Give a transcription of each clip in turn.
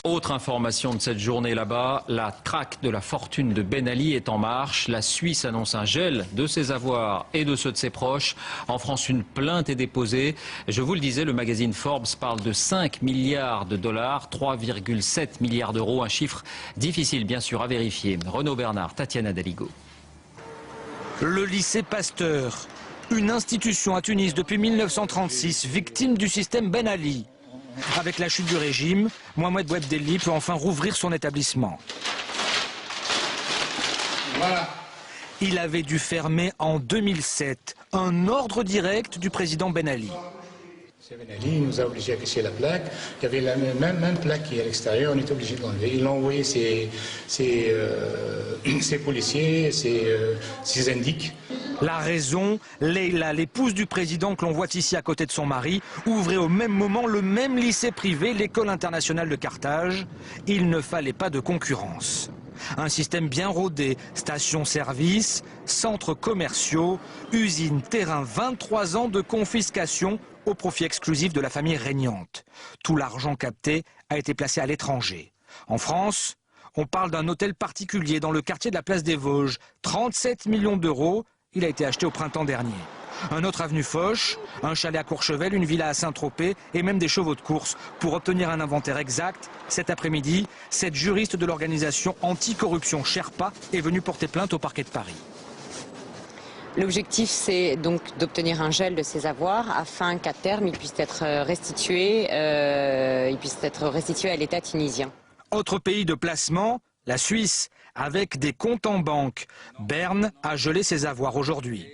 Autre information de cette journée là-bas, la traque de la fortune de Ben Ali est en marche. La Suisse annonce un gel de ses avoirs et de ceux de ses proches. En France, une plainte est déposée. Je vous le disais, le magazine Forbes parle de 5 milliards de dollars, 3,7 milliards d'euros, un chiffre difficile bien sûr à vérifier. Renaud Bernard, Tatiana Daligo. Le lycée Pasteur, une institution à Tunis depuis 1936, victime du système Ben Ali. Avec la chute du régime, Mohamed Bouabdelli peut enfin rouvrir son établissement. Voilà. Il avait dû fermer en 2007, un ordre direct du président Ben Ali. Ben Ali nous a obligés à cacher la plaque. Il y avait la même plaque qui est à l'extérieur, on était obligé de l'enlever. Il a envoyé ses policiers, ses indiques. La raison, Leila, l'épouse du président que l'on voit ici à côté de son mari, ouvrait au même moment le même lycée privé, l'école internationale de Carthage. Il ne fallait pas de concurrence. Un système bien rodé, stations-service, centres commerciaux, usines, terrains, 23 ans de confiscation au profit exclusif de la famille régnante. Tout l'argent capté a été placé à l'étranger. En France, on parle d'un hôtel particulier dans le quartier de la Place des Vosges, 37 millions d'euros. Il a été acheté au printemps dernier. Un autre avenue Foch, un chalet à Courchevel, une villa à Saint-Tropez et même des chevaux de course. Pour obtenir un inventaire exact, cet après-midi, cette juriste de l'organisation anti-corruption Sherpa est venue porter plainte au parquet de Paris. L'objectif, c'est donc d'obtenir un gel de ces avoirs afin qu'à terme, ils puissent être restitués à l'État tunisien. Autre pays de placement, la Suisse, avec des comptes en banque. Berne a gelé ses avoirs aujourd'hui.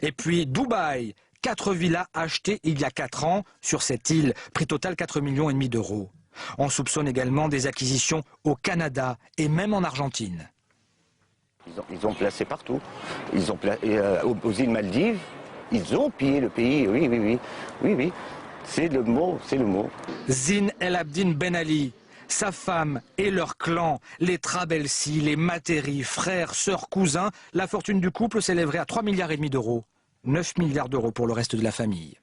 Et puis Dubaï, 4 villas achetées il y a 4 ans sur cette île, prix total 4,5 millions d'euros. On soupçonne également des acquisitions au Canada et même en Argentine. Ils ont placé partout. Ils ont aux îles Maldives, ils ont pillé le pays, oui. C'est le mot. Zine El Abdine Ben Ali, sa femme et leur clan, les Trabelsi, les Materi, frères, sœurs, cousins, la fortune du couple s'élèverait à 3,5 milliards d'euros. 9 milliards d'euros pour le reste de la famille.